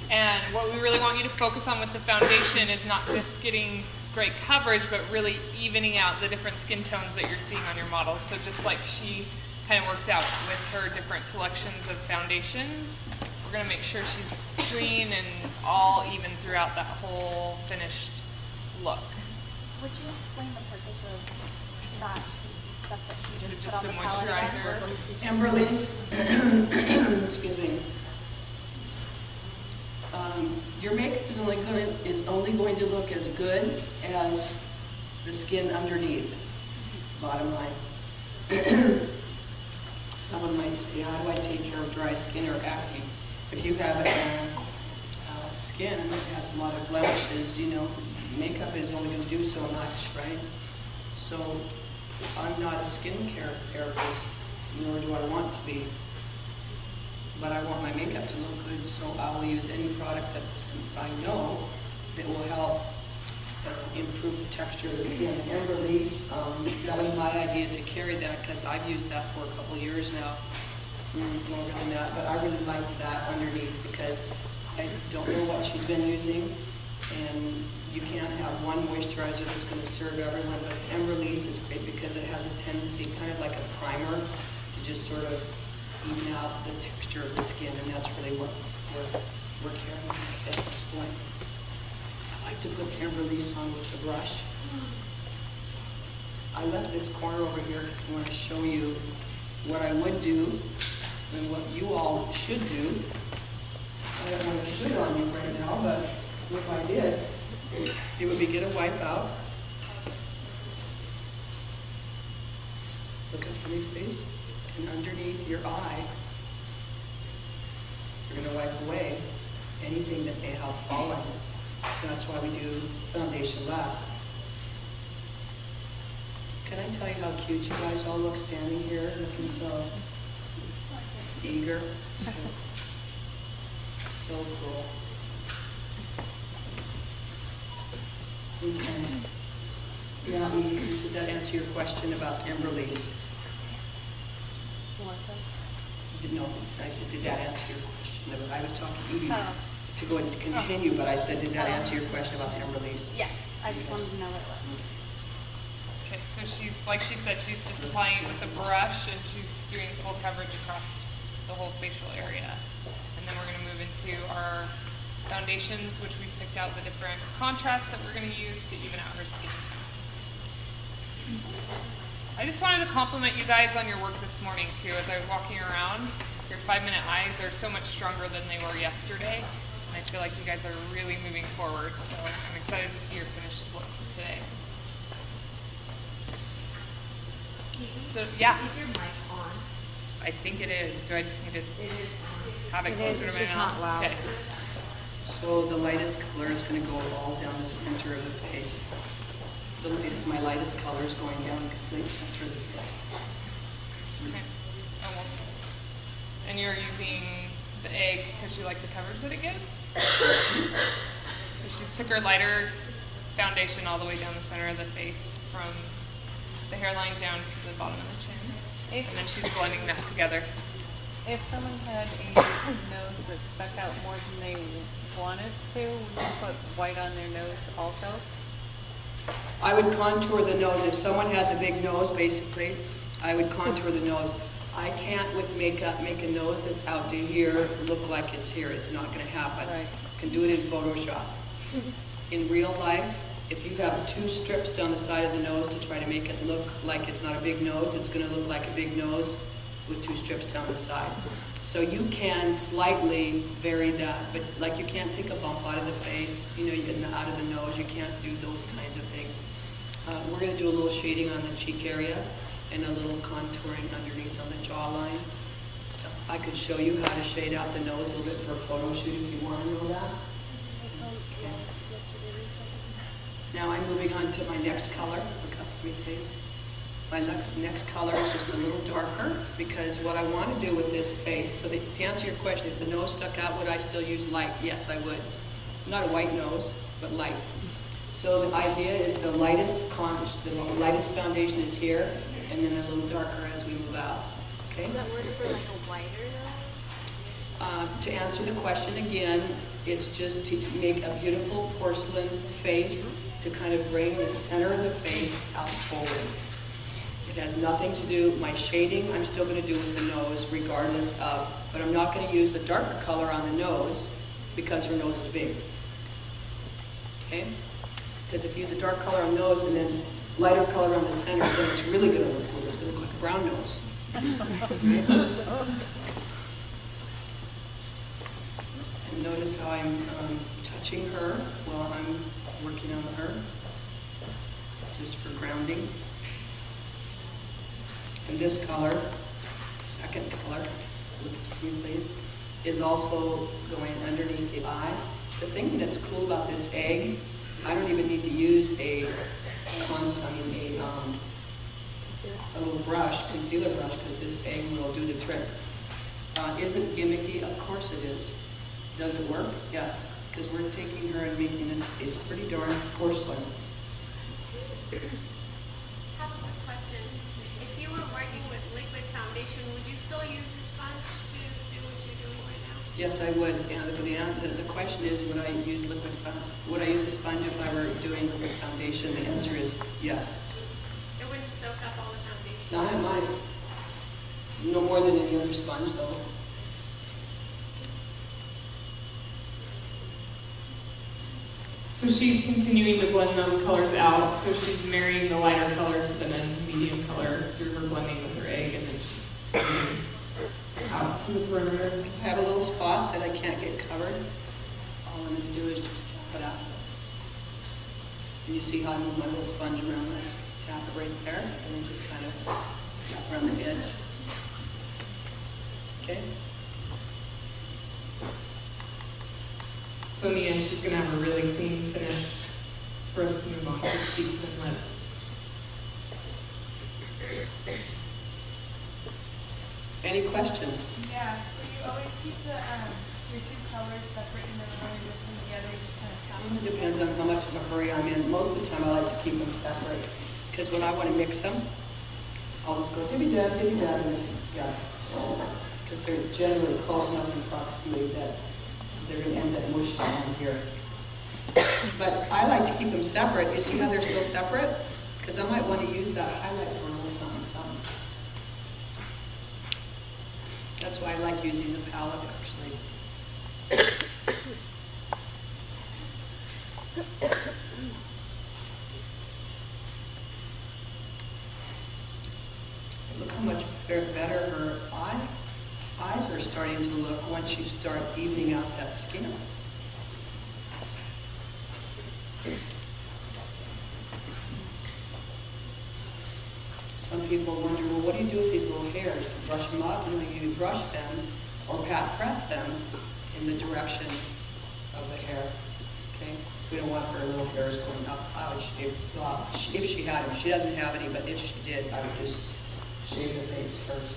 And what we really want you to focus on with the foundation is not just getting great coverage, but really evening out the different skin tones that you're seeing on your models. So just like she kind of worked out with her different selections of foundations, we're going to make sure she's clean and all even throughout that whole finished look. Would you explain the purpose of that stuff that she just Just put on a the palette? Embryolisse, excuse me. Your makeup is only going to look as good as the skin underneath, bottom line. Someone might say, how do I take care of dry skin or acne? If you have skin that has a lot of blemishes, you know, makeup is only going to do so much, right? So I'm not a skincare therapist, nor do I want to be. But I want my makeup to look good, so I will use any product that I know that will help improve the texture of the skin. Embryolisse, that was my idea to carry that because I've used that for a couple of years now, longer than that. But I really like that underneath because I don't know what she's been using, and you can't have one moisturizer that's going to serve everyone. But the Embryolisse is great because it has a tendency, kind of like a primer, to just sort of even out the texture of the skin, and that's really what we're carrying at this point. I like to put the Embryolisse on with the brush. I left this corner over here because I want to show you what I would do and what you all should do. I don't want to should on you right now, but if I did, it would be get a wipe out. Look up for me, please. And underneath your eye, you're going to wipe away anything that may have fallen. That's why we do foundation last. Can I tell you how cute you guys all look standing here, looking so eager? So cool. Okay. Yeah, did that answer your question about Embryolisse? No, I said, did that answer your question? I was talking to you to go and continue, but I said, did that answer your question about the Embryolisse? Yes, I just wanted to know what it was. Okay, so she's, like she said, she's just applying it with a brush and she's doing full coverage across the whole facial area. And then we're going to move into our foundations, which we picked out the different contrasts that we're going to use to even out her skin tone. I just wanted to compliment you guys on your work this morning too. As I was walking around, your 5-minute eyes are so much stronger than they were yesterday. And I feel like you guys are really moving forward. So I'm excited to see your finished looks today. So yeah. Is your mic on? I think it is. Do I just need to It is on. have it closer to my mouth? Not loud. Okay. So the lightest color is going to go all down the center of the face. My lightest color is going down the complete center of the face. Okay. Oh, well. And you're using the egg because you like the coverage that it gives? So she's took her lighter foundation all the way down the center of the face from the hairline down to the bottom of the chin. And then she's blending that together. If someone had a nose that stuck out more than they wanted to, would you put white on their nose also? I would contour the nose. If someone has a big nose, basically, I would contour the nose. I can't, with makeup, make a nose that's out to here look like it's here. It's not going to happen. Right. I can do it in Photoshop. In real life, if you have 2 strips down the side of the nose to try to make it look like it's not a big nose, it's going to look like a big nose with 2 strips down the side. So you can slightly vary that, but like you can't take a bump out of the face, you know, out of the nose. You can't do those kinds of things. We're going to do a little shading on the cheek area and a little contouring underneath on the jawline. I could show you how to shade out the nose a little bit for a photo shoot if you want to know that. Okay. Now I'm moving on to my next color. Look up for me, please. My next color is just a little darker because what I want to do with this face, so that, to answer your question, if the nose stuck out, would I still use light? Yes, I would. Not a white nose, but light. So the idea is the lightest foundation is here, and then a little darker as we move out. Okay? Is that word for like a whiter nose? To answer the question again, It's just to make a beautiful porcelain face to kind of bring the center of the face out forward. It has nothing to do, my shading I'm still going to do with the nose regardless of, but I'm not going to use a darker color on the nose because her nose is big. Okay? Because if you use a dark color on the nose and then lighter color on the center, then it's really going to look cool. It's going to look like a brown nose. And notice how I'm touching her while I'm working on her, just for grounding. And this color, second color, look at me please, is also going underneath the eye. The thing that's cool about this egg, I don't even need to use a little brush, concealer brush, because this egg will do the trick. Isn't gimmicky? Of course it is. Does it work? Yes, because we're taking her and making this face pretty darn porcelain. I have a quick question. If you were working with liquid foundation, would you still use the sponge to do what you're doing right now? Yes, I would. And the question is, would I use would I use a sponge if I were doing liquid foundation? The answer is yes. It wouldn't soak up all the foundation. Now I might. No more than any other sponge, though. So she's continuing to blend those colors out. So she's marrying the lighter color to the medium color through her blending with her egg, and then she's blending out to the perimeter. If I have a little spot that I can't get covered, all I'm going to do is just tap it out. And you see how I move my little sponge around? I just tap it right there, and then just kind of tap around the edge. Okay? So in the end, she's going to have a really clean finish for us to move on to cheeks and lip. Any questions? Yeah, so you always keep your two colors separate and then when you mix them together, you just kind of tap them. It depends on how much of a hurry I'm in. Most of the time, I like to keep them separate. Because when I want to mix them, I'll just go dibby-dab, and mix them together. Because they're generally close enough in proximity that they're going to end up mushing on here. But I like to keep them separate. You see how they're still separate? Because I might want to use that highlight for a little something, something. That's why I like using the palette, actually. Look how much better her eyes are starting to look once you start evening out that skin. Some people wonder, well, what do you do with these little hairs? Do you brush them up? And you brush them or pat press them in the direction of the hair. Okay? We don't want her little hairs going up. I would shave those off if she had them. She doesn't have any, but if she did, I would just shave the face first.